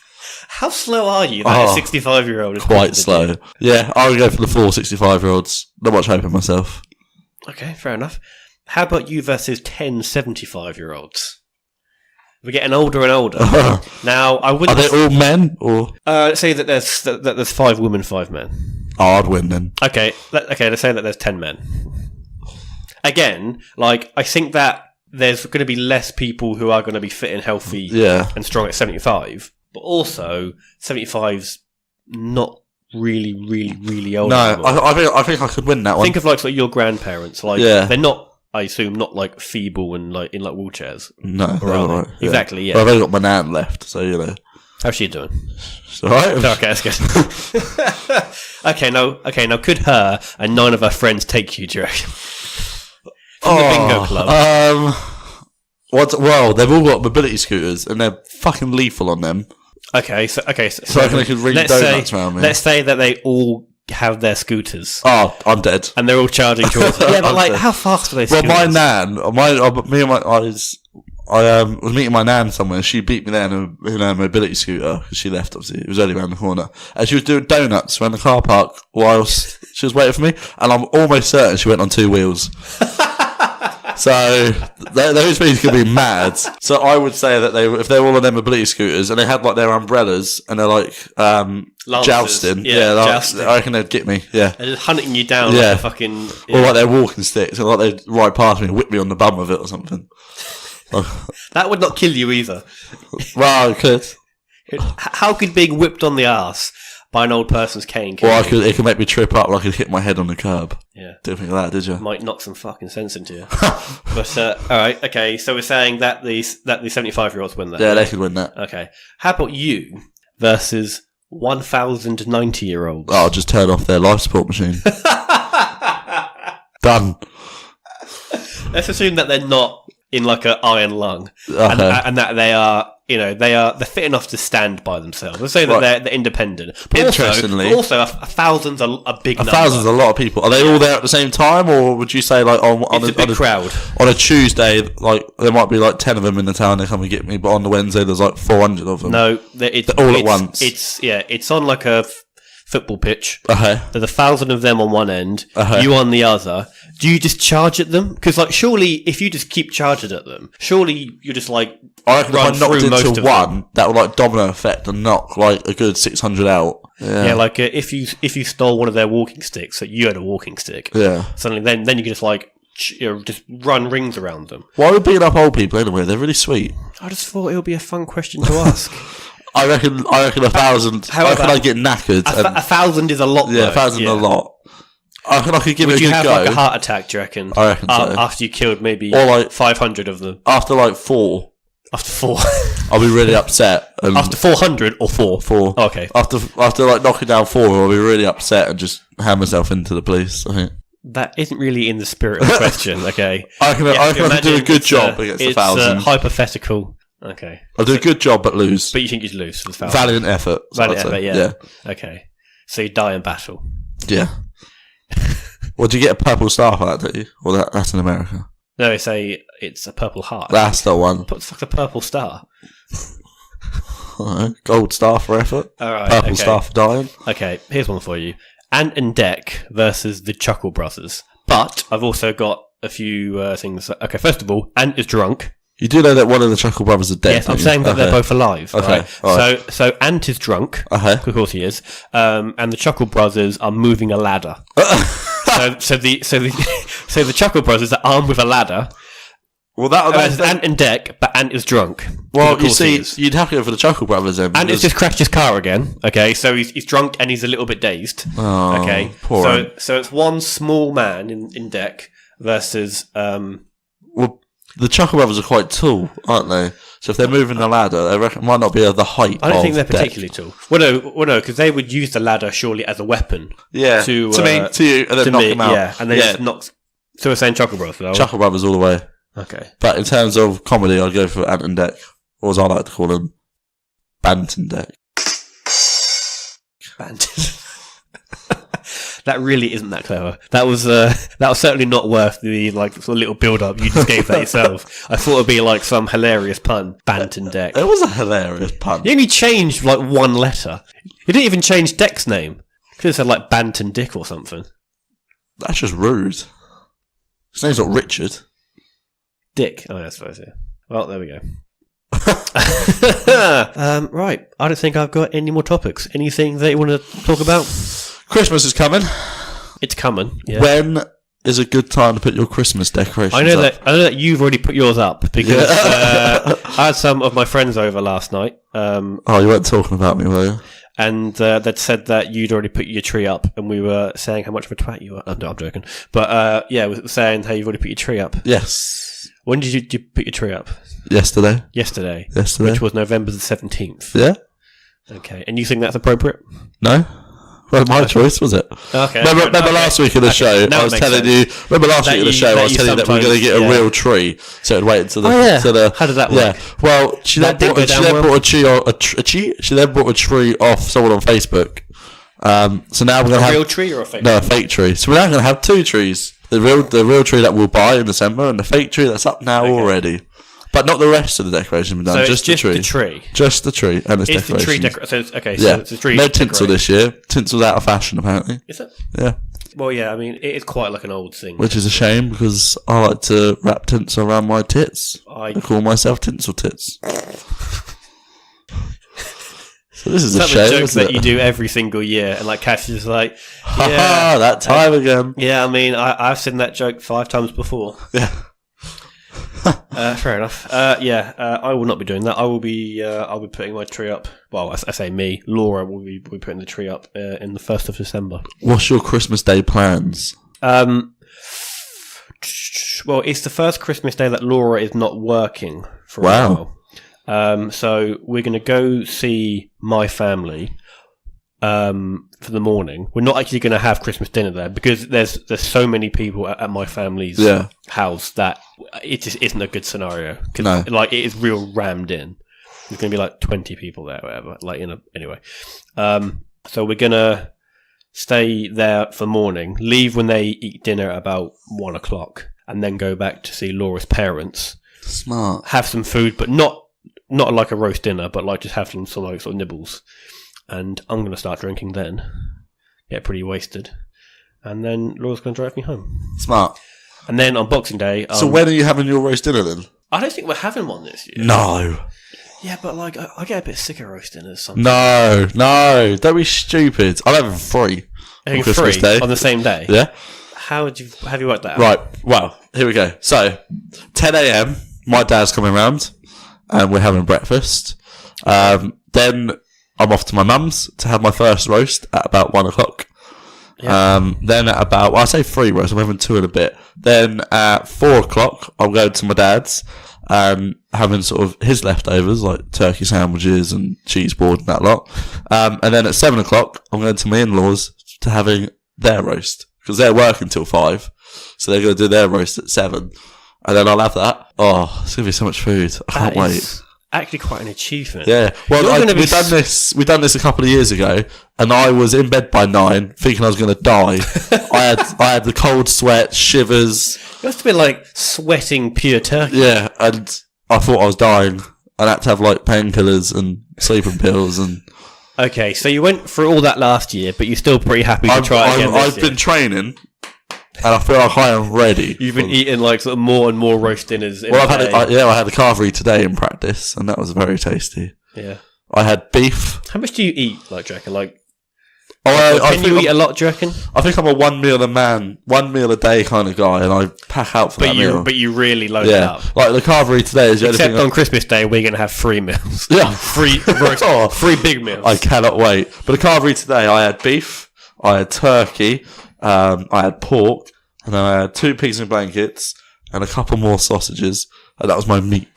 How slow are you? Like a 65-year-old is quite slow. Yeah, I would go for the 4 65-year-olds. Not much hope in myself. Okay, fair enough. How about you versus 10 75-year-olds? We're getting older and older. Now, I wouldn't... Are they all men, or...? Let's say that there's 5 women, 5 men. Oh, I'd win then. Okay, let's say that there's 10 men. Again, like, I think that there's going to be less people who are going to be fit and healthy and strong at 75, but also 75's not really, really, really old anymore. I think I could win that one. Think of like your grandparents. Like, they're not... I assume not like feeble and like in like wheelchairs. No, right. Exactly. Yeah. Well, I've only got my nan left, so you know. How's she doing? It's all right. Okay, that's good. Okay, now could her and 9 of her friends take you, do you reckon? From the bingo club. Well, they've all got mobility scooters and they're fucking lethal on them. Okay, so I reckon they could ring donuts around me. Let's say that they all have their scooters. Oh, I'm dead. And they're all charging towards it. Yeah, but like, how fast are they scooters? Well, my nan, I was meeting my nan somewhere. She beat me there in a mobility scooter because she left, obviously. It was only around the corner. And she was doing donuts around the car park whilst she was waiting for me. And I'm almost certain she went on 2 wheels. So those things could be mad. So I would say that if they were all on their mobility scooters and they had like their umbrellas and they're like jousting, jousting. I reckon they'd get me. Yeah, they're just hunting you down like a fucking, or like they're walking sticks, and like they'd ride past me and whip me on the bum with it or something. That would not kill you either. Well, it could. How could being whipped on the arse by an old person's cane kill you? It could make me trip up, like I could hit my head on the curb. Yeah. Didn't think of that, did you? Might knock some fucking sense into you. But, alright, okay, so we're saying that the 75-year-olds win that. Yeah, they could win that. Okay. How about you versus 1,090-year-olds? Oh, I'll just turn off their life support machine. Done. Let's assume that they're not in like an iron lung. And that they are... they're fit enough to stand by themselves. Let's say that they're independent. But interestingly, also 1,000's a big number. 1,000's a lot of people. Are they all there at the same time, or would you say like on a crowd on a Tuesday, like there might be like 10 of them in the town, they come and get me, but on the Wednesday there's like 400 of them. No, they're all at once. It's on like a football pitch. There's 1,000 of them on one end, you on the other. Do you just charge at them? Because like, surely if you just keep charging at them, surely you're just like, I reckon if I knocked into one, that would like domino effect and knock like a good 600 out. Yeah, like if you stole one of their walking sticks, so you had a walking stick. Yeah. Suddenly, then you can just like just run rings around them. Why are we beating up old people anyway? They're really sweet. I just thought it would be a fun question to ask. I reckon 1,000. I reckon I'd get knackered. 1,000 is a lot. Yeah, 1,000 is a lot. I reckon I could give it a good go. Would you have like a heart attack, do you reckon? I reckon so. After you killed maybe or like 500 of them. After like 4. After 4. I'll be really upset. After 400 or 4? 4. Oh, okay. After like knocking down 4, I'll be really upset and just hand myself into the police, I think. That isn't really in the spirit of the question, okay? I can do a good job against 1,000. It's hypothetical. Okay. I'll do a good job but lose. But you think you'd lose for the 1,000? Valiant effort. Valiant effort, yeah. Okay. So you die in battle. Yeah. Well, do you get a purple star for that, don't you? Or that's in America. No, they say it's a purple heart. That's the one. What the fuck's a purple star? Gold star for effort. Alright. Purple star for dying. Okay, here's one for you. Ant and Dec versus the Chuckle Brothers. But I've also got a few things. Okay, first of all, Ant is drunk. You do know that one of the Chuckle Brothers are dead. Yes, I'm saying that they're both alive. Okay. Right? So Ant is drunk. Of course he is. And the Chuckle Brothers are moving a ladder. So the Chuckle Brothers are armed with a ladder. Well, that's Ant and Dec, but Ant is drunk. Well, you see, you'd have to go for the Chuckle Brothers then. Ant has just crashed his car again. Okay, so he's drunk and he's a little bit dazed. Oh, okay, poor Ant. So it's one small man in Dec versus. Well, the Chuckle Brothers are quite tall, aren't they? So if they're moving the ladder, they reckon might not be the height. I don't think they're particularly tall. Well, no, because they would use the ladder surely as a weapon. Yeah, to you, and then knock them out. Yeah, and then just knocks. So we're saying Chuckle Brothers. Though. Chuckle Brothers all the way. Okay, but in terms of comedy, I'd go for Ant and Dec, or as I like to call them, Bant and Dec. Bant. That really isn't that clever. That was certainly not worth the like sort of little build-up you just gave that yourself. I thought it'd be like some hilarious pun. Ant and Dec. It was a hilarious pun. You only changed like one letter. You didn't even change Dec's name. Could have said like Ant and Dec or something. That's just rude. His name's not Richard. Dick. Oh, yeah, I suppose, yeah. Well, there we go. Right. I don't think I've got any more topics. Anything that you want to talk about? Christmas is coming. It's coming. Yeah. When is a good time to put your Christmas decorations I know up? that you've already put yours up because I had some of my friends over last night. Oh, you weren't talking about me, were you? And they'd said that you'd already put your tree up, and we were saying how much of a twat you were. No, I'm joking. But we were saying how you've already put your tree up. Yes. When did you put your tree up? Yesterday. Yesterday. Which was November the 17th. Yeah. Okay. And you think that's appropriate? No. Well, my choice, was it? Okay. Remember last week in the show, I was telling you. Remember last week in the show, I was telling you that we were going to get a real tree, so it'd wait until the. Oh, yeah. To the How did that work? Yeah. Well, she then brought a tree off someone on Facebook. So now we're going to have a real tree or a fake? No, a fake tree. So we're now going to have two trees: the real tree that we'll buy in December, and the fake tree that's up now already. But not the rest of the decoration we've done. So just the tree. Just the tree and its decoration. It's the tree decoration. So it's a tree. No tinsel this year. Tinsel's out of fashion, apparently. Is it? Yeah. Well, yeah. I mean, it is quite like an old thing. Which is a shame because I like to wrap tinsel around my tits. I call myself Tinsel Tits. So this is a shame. Joke that you do every single year, and like Cash is like, yeah, that time again. Yeah, I mean, I've seen that joke 5 times before. Yeah. Fair enough. I will not be doing that. I'll be putting my tree up. Well, I say me. Laura will be putting the tree up in the 1st of December. What's your Christmas Day plans? Well, it's the first Christmas Day that Laura is not working for a while. So we're going to go see my family for the morning. We're not actually going to have Christmas dinner there because there's so many people at my family's house that it just isn't a good scenario. No. Like, it is real rammed in. There's going to be like 20 people there or whatever. Anyway. So we're going to stay there for morning, leave when they eat dinner at about 1 o'clock, and then go back to see Laura's parents. Smart. Have some food, but not like a roast dinner, but like just have some like sort of nibbles. And I'm going to start drinking then. Get pretty wasted. And then Laura's going to drive me home. Smart. And then on Boxing Day... so when are you having your roast dinner then? I don't think we're having one this year. No. Yeah, but like, I get a bit sick of roast dinners sometimes. No. Don't be stupid. I'm having 3 on Christmas Day. On the same day? Yeah. Have you worked that out? Right. Well, here we go. So, 10 a.m, my dad's coming round, and we're having breakfast. Then I'm off to my mum's to have my first roast at about 1 o'clock. Yeah. Then at about, I say 3 roasts, I'm having 2 in a bit. Then at 4 o'clock, I'm going to my dad's, having sort of his leftovers, like turkey sandwiches and cheese board and that lot. And then at 7 o'clock, I'm going to my in-laws to having their roast, because they're working till 5. So they're going to do their roast at 7. And then I'll have that. Oh, it's going to be so much food. I can't wait. Actually quite an achievement. Yeah. Well, we done this a couple of years ago, and I was in bed by 9 thinking I was going to die. I had the cold sweat, shivers. You must have been like sweating pure turkey. Yeah, and I thought I was dying. I had to have like painkillers and sleeping pills and... Okay, so you went through all that last year, but you're still pretty happy to try again this I've been training, and I feel like I am ready. You've been eating like sort of more and more roast dinners. Well, I had a carvery today in practice, and that was very tasty. Yeah. I had beef. How much do you eat, like, do you reckon? Like, can you eat a lot, do you reckon? I think I'm a one meal a day kind of guy, and I pack out for that meal. But you really load it up. Like the carvery today is the only thing. Except on Christmas Day, we're going to have 3 meals. Yeah. 3 roast, 3 big meals. I cannot wait. But the carvery today, I had beef, I had turkey, I had pork, and then I had 2 pigs in blankets, and a couple more sausages, and that was my meat.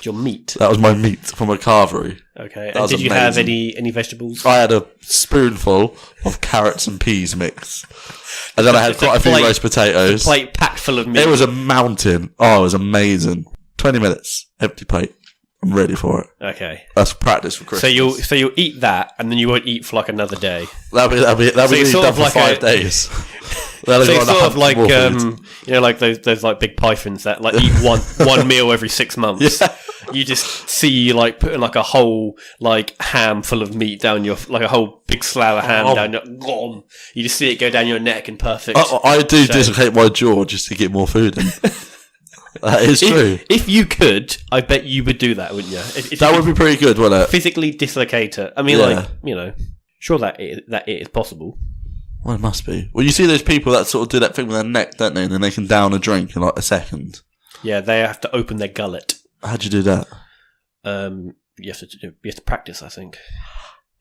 Your meat? That was my meat from a carvery. Okay. And did you have any vegetables? I had a spoonful of carrots and peas mix. And then I had quite a few roast potatoes. A plate packed full of meat. It was a mountain. Oh, it was amazing. 20 minutes. Empty plate. I'm ready for it. Okay. That's practice for Christmas. So you'll eat that, and then you won't eat for like another day. That'll be done for 5 days. So it's sort of like like those like big pythons that like eat one meal every 6 months. Yeah. You just see like putting like a whole like ham full of meat down your like a whole big slab of ham down your. You just see it go down your neck in perfect. I do dislocate my jaw just to get more food in. That is true. If you could, I bet you would do that, wouldn't you? If that would be pretty good, wouldn't it? Physically dislocate it. I mean, sure that it is possible. Well, it must be. Well, you see those people that sort of do that thing with their neck, don't they? And then they can down a drink in like a second. Yeah, they have to open their gullet. How'd you do that? You have to practice, I think.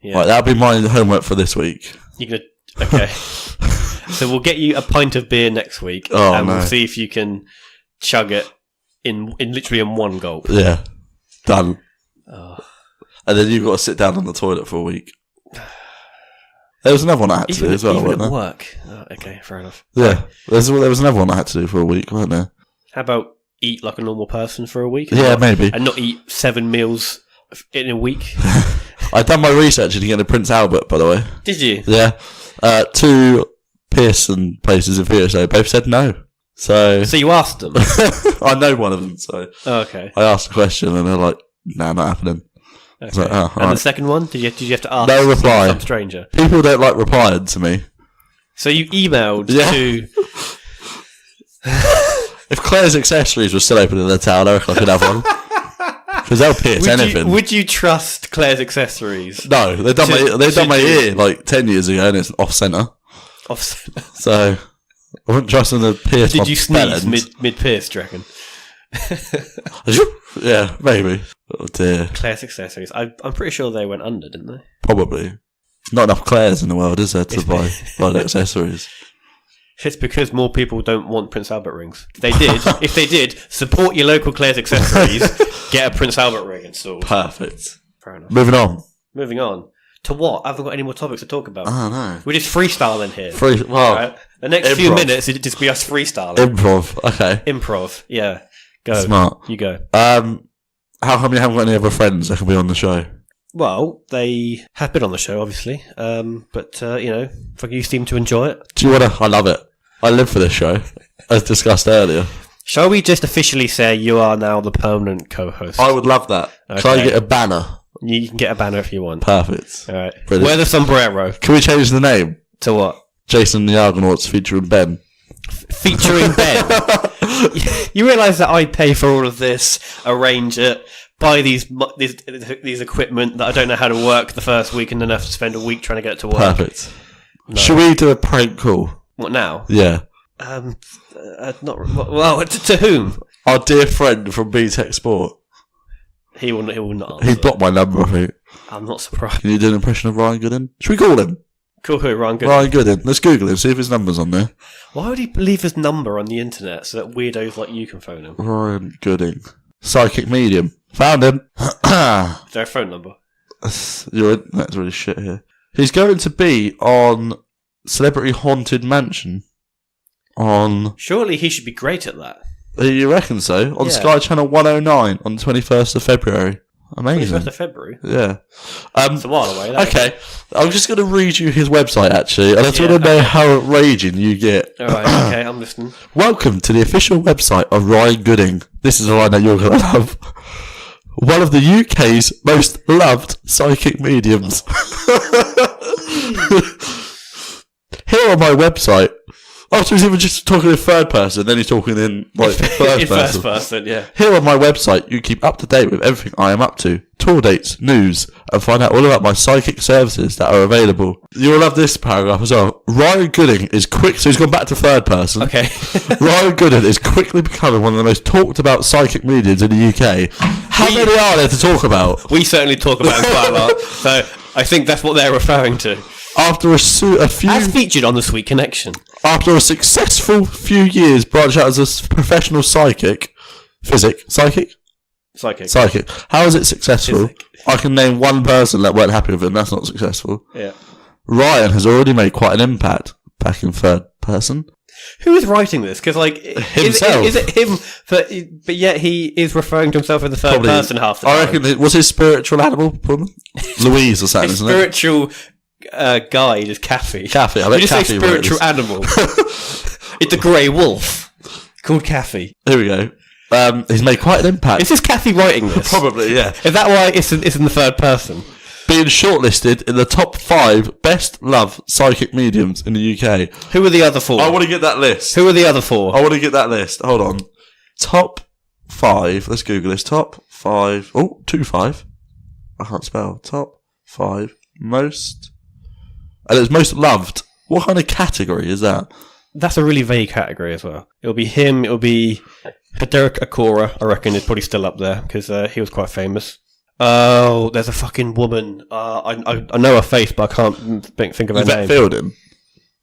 Yeah. Right, that'll be my homework for this week. Okay. So we'll get you a pint of beer next week, and we'll see if you can chug it in literally in one gulp. Yeah, done. Oh. And then you've got to sit down on the toilet for a week. There was another one I had to do as well, wasn't there? Work. Oh, okay, fair enough. Yeah, there was another one I had to do for a week, wasn't there? How about eat like a normal person for a week? Maybe. And not eat 7 meals in a week. I've done my research into getting a Prince Albert, by the way. Did you? Yeah. 2 Pearson places in Petersburg both said no. So you asked them? I know one of them, so. Oh, okay. I asked a question and they're like, nah, not happening. Okay. Like, and right. The second one? Did you have to ask no reply. Some stranger? People don't like replying to me. So you emailed to... If Claire's Accessories was still open in the town, I reckon I could have one. Because they'll pierce anything. Would you trust Claire's Accessories? No, they've done my ear like 10 years ago and it's off-centre. Off-centre? So, I wouldn't trust them to pierce my Did you sneeze mid-pierce, do you reckon? Yeah, maybe. Oh dear. Claire's Accessories. I'm pretty sure they went under, didn't they? Probably. Not enough Claire's in the world, is there, to buy the accessories? It's because more people don't want Prince Albert rings. If they did, support your local Claire's Accessories, get a Prince Albert ring installed. Perfect. Fair enough. Moving on. To what? I haven't got any more topics to talk about. Oh, no. We're just freestyling here. Right? The next few minutes, it'd just be us freestyling. Improv, okay. Improv, yeah. Go. Smart. You go. How come you haven't got any other friends that can be on the show? Well, they have been on the show, obviously. But you seem to enjoy it. Do you want to? I love it. I live for this show, as discussed earlier. Shall we just officially say you are now the permanent co-host? I would love that. Okay. Can I get a banner? You can get a banner if you want. Perfect. All right. Brilliant. Wear the sombrero. Can we change the name? To what? Jason and the Argonauts featuring Ben. Featuring Ben? You realise that I pay for all of this, arrange it, buy these equipment that I don't know how to work the first week and then have to spend a week trying to get it to work. Perfect. No. Should we do a prank call? What now? Yeah. To whom? Our dear friend from BTEC Sport. He will not answer. He's blocked my number, I think. I'm not surprised. Can you do an impression of Ryan Gooden? Should we call him? Call who? Ryan Gooden? Ryan Gooden. Let's Google him, see if his number's on there. Why would he leave his number on the internet so that weirdos like you can phone him? Ryan Gooden. Psychic medium. Found him. Is there a phone number? Your internet's really shit here. He's going to be on Celebrity Haunted Mansion. Surely he should be great at that. You reckon so? On Sky Channel 109 on the 21st of February. Amazing. 21st of February? Yeah. It's a while away. Okay. I'm just going to read you his website, actually, and I just want to know how raging you get. Alright, okay, I'm listening. Welcome to the official website of Ryan Gooding. This is a line that you're going to love. One of the UK's most loved psychic mediums. Here on my website, after he's even just talking in third person, then he's talking in first person. First person, yeah. Here on my website, you keep up to date with everything I am up to, tour dates, news, and find out all about my psychic services that are available. You'll love this paragraph as well. Ryan Gooding is quick, so he's gone back to third person. Okay. Ryan Gooding is quickly becoming one of the most talked about psychic mediums in the UK. How many are there to talk about? We certainly talk about it quite a lot, so I think that's what they're referring to. After a few... As featured on The Sweet Connection. After a successful few years branch out as a professional psychic. Psychic. How is it successful? Physic. I can name one person that weren't happy with it, and that's not successful. Yeah. Ryan has already made quite an impact back in third person. Who is writing this? Because, like, Himself. Is it him? But yet he is referring to himself in the third person half the time. I reckon it was his spiritual animal woman? Louise or something, isn't it? Spiritual guide is Kathy. Kathy. I bet You just Kathy say spiritual animal. It's a grey wolf called Kathy. Here we go. He's made quite an impact. Is this Kathy writing this? Probably, yeah. Is that why it's in the third person? Being shortlisted in the top 5 best loved psychic mediums in the UK. Who are the other 4? I want to get that list. Who are the other 4? I want to get that list. Hold on. Top 5. Let's Google this. Top 5. Oh, 2-5. I can't spell. Top 5 most. And it's most loved. What kind of category is that? That's a really vague category as well. It'll be him. It'll be Derek Akora. I reckon is probably still up there because he was quite famous. Oh, there's a fucking woman. I know her face, but I can't think of her name. Fielding,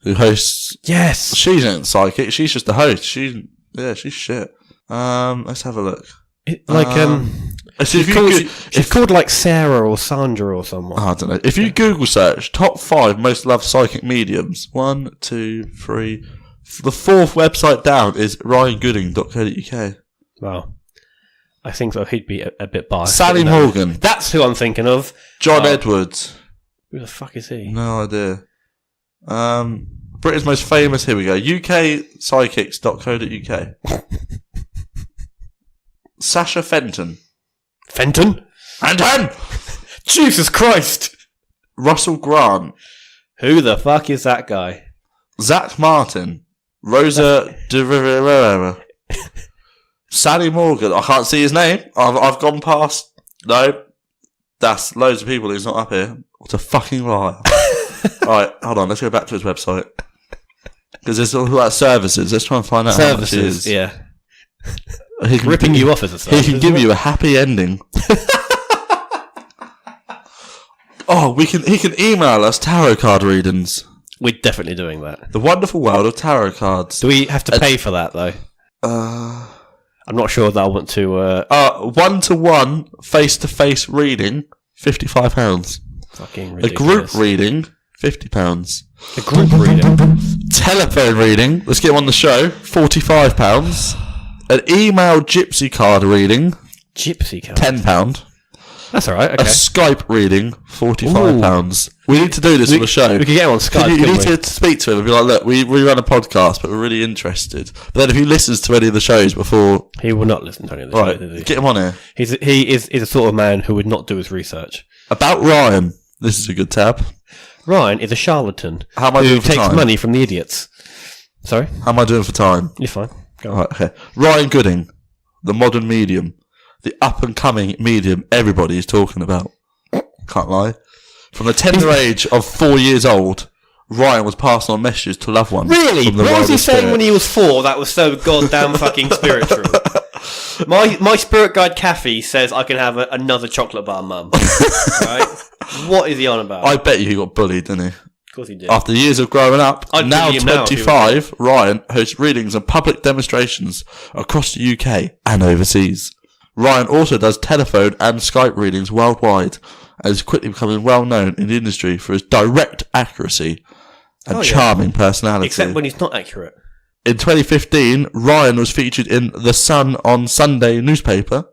who hosts. Yes, she's not psychic. She's just the host. She's shit. Let's have a look. She's called like Sarah or Sandra or someone. I don't know. If you Google search top 5 most loved psychic mediums, 1, 2, 3. The 4th website down is ryangooding.co.uk. Wow. I think so. He'd be a bit biased. Sally Morgan. That's who I'm thinking of. John Edwards. Who the fuck is he? No idea. Britain's most famous. Here we go. ukpsychics.co.uk. Sasha Fenton. Fenton? Jesus Christ! Russell Grant. Who the fuck is that guy? Zach Martin. Rosa de Rivera. Sally Morgan. I can't see his name. I've gone past. No. That's loads of people who's not up here. What a fucking liar. Alright, hold on. Let's go back to his website. Because there's all about services. Let's try and find out how much it is. Yeah. He can ripping you off as a service. He can give you a happy ending. He can email us tarot card readings. We're definitely doing that. The wonderful world of tarot cards. Do we have to pay for that though? I'm not sure that I want to. 1-to-1 face-to-face reading, £55. Fucking A ridiculous. group reading, £50. A group reading. Telephone reading. Let's get him on the show. £45. An email gypsy card reading. Gypsy card. £10. That's all right. Okay. A Skype reading, £45. We need to do this on the show. We could get him on Skype. You need to speak to him and be like, look, we run a podcast, but we're really interested. But then if he listens to any of the shows before... He will not listen to any of the shows. Right, get him on here. He is a sort of man who would not do his research. About Ryan. This is a good tab. Ryan is a charlatan How am I doing for who takes time? money from the idiots. Sorry? How am I doing for time? You're fine. Go on. Right, okay. Ryan Gooding, the modern medium. The up-and-coming medium everybody is talking about. Can't lie. From the tender age of 4 years old, Ryan was passing on messages to loved ones. Really? What was he saying when he was 4 that was so goddamn fucking spiritual? My spirit guide Kathy says I can have another chocolate bar, mum. Right? What is he on about? I bet you he got bullied, didn't he? Of course he did. After years of growing up, now bully him now, 25, Ryan hosts readings and public demonstrations across the UK and overseas. Ryan also does telephone and Skype readings worldwide and is quickly becoming well known in the industry for his direct accuracy and charming personality. Except when he's not accurate. In 2015, Ryan was featured in The Sun on Sunday newspaper.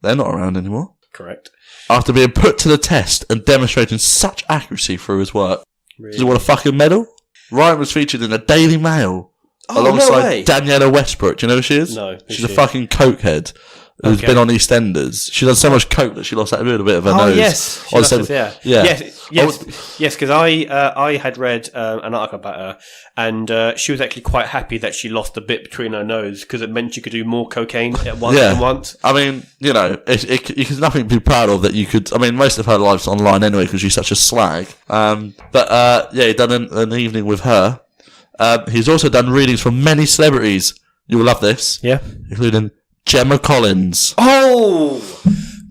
They're not around anymore. Correct. After being put to the test and demonstrating such accuracy through his work. Really? Does he want a fucking medal? Ryan was featured in the Daily Mail alongside Daniela Westbrook. Do you know who she is? No. She's a fucking cokehead who's been on EastEnders. She done so much coke that she lost a bit of her nose. Yes. Yes, because I had read an article about her, and she was actually quite happy that she lost a bit between her nose because it meant she could do more cocaine at once. I mean, you know, there's nothing to be proud of that you could. I mean, most of her life's online anyway because she's such a slag. He done an evening with her. He's also done readings from many celebrities. You will love this. Yeah. Including Gemma Collins. Oh,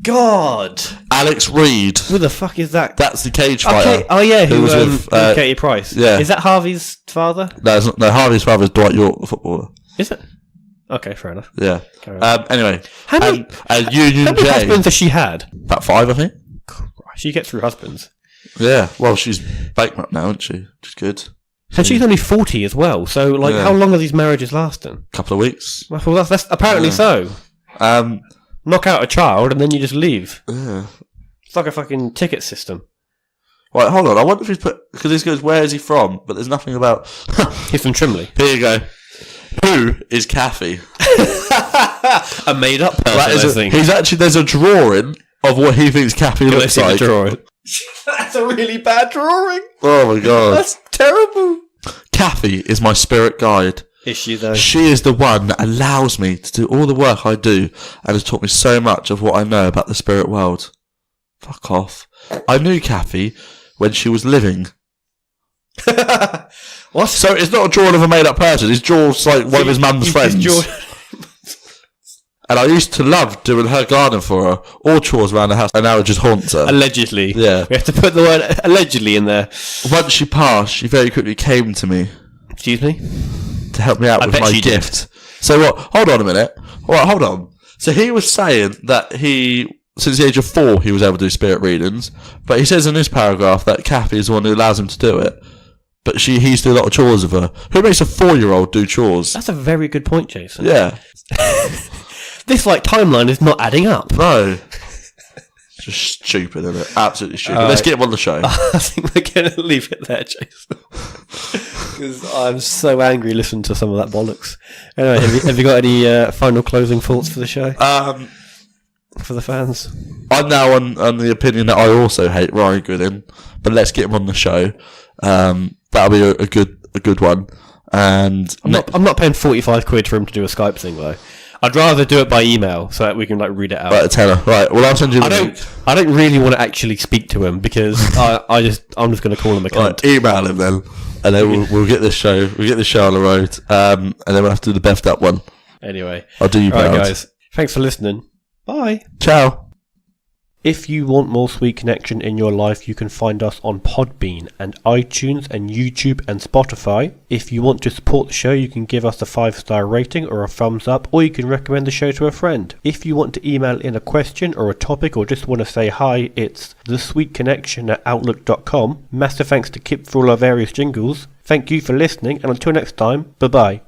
God. Alex Reid. Who the fuck is that? That's the cage fighter. Okay. Oh, yeah. Who was with Katie Price. Yeah. Is that Harvey's father? No, it's not. No, Harvey's father is Dwight York, the footballer. Is it? Okay, fair enough. Yeah. Anyway. How many husbands has she had? About 5, I think. Christ, she gets through husbands. Yeah. Well, she's bankrupt now, isn't she? Which is good. And she's only 40 as well, so how long are these marriages lasting? A couple of weeks. Well, that's apparently so. Knock out a child and then you just leave. Yeah. It's like a fucking ticket system. Right, hold on. I wonder if he's put... Because this goes, where is he from? But there's nothing about... He's from Trimley. Here you go. Who is Kathy? A made-up person, I think. He's actually... There's a drawing of what he thinks Kathy looks like. Drawing. That's a really bad drawing. Oh, my God. That's terrible. Kathy is my spirit guide. Is she, though? She is the one that allows me to do all the work I do and has taught me so much of what I know about the spirit world. Fuck off. I knew Kathy when she was living. What? So it's not a drawing of a made-up person. It's draws like one of his mum's friends. And I used to love doing her garden for her, all chores around the house, and now it just haunts her. Allegedly. Yeah. We have to put the word allegedly in there. Once she passed, she very quickly came to me. Excuse me? To help me out with my gift. So what? Hold on a minute. All right, hold on. So he was saying that since the age of 4, he was able to do spirit readings, but he says in this paragraph that Kathy is the one who allows him to do it. But he used to do a lot of chores with her. Who makes a 4-year-old do chores? That's a very good point, Jason. Yeah. This timeline is not adding up. No. It's just stupid, isn't it? Absolutely stupid. Let's get him on the show. I think we're going to leave it there, Jason. Because I'm so angry listening to some of that bollocks. Anyway, have you got any final closing thoughts for the show? For the fans? I'm now on the opinion that I also hate Ryan Goodin, but let's get him on the show. That'll be a good one. And I'm not paying 45 quid for him to do a Skype thing though. I'd rather do it by email so that we can read it out. Right, a tenner. Right, well I'll send you the link. I don't really want to actually speak to him because I'm just going to call him a cunt. Right, email him then, and then we'll get this show. We'll get the show on the road, and then we'll have to do the Beft Up one. Anyway, I'll do you proud. Right, guys. Thanks for listening. Bye. Ciao. If you want more Sweet Connection in your life, you can find us on Podbean and iTunes and YouTube and Spotify. If you want to support the show, you can give us a 5-star rating or a thumbs up, or you can recommend the show to a friend. If you want to email in a question or a topic or just want to say hi, it's thesweetconnection@outlook.com. Massive thanks to CIPP for all our various jingles. Thank you for listening, and until next time, bye-bye.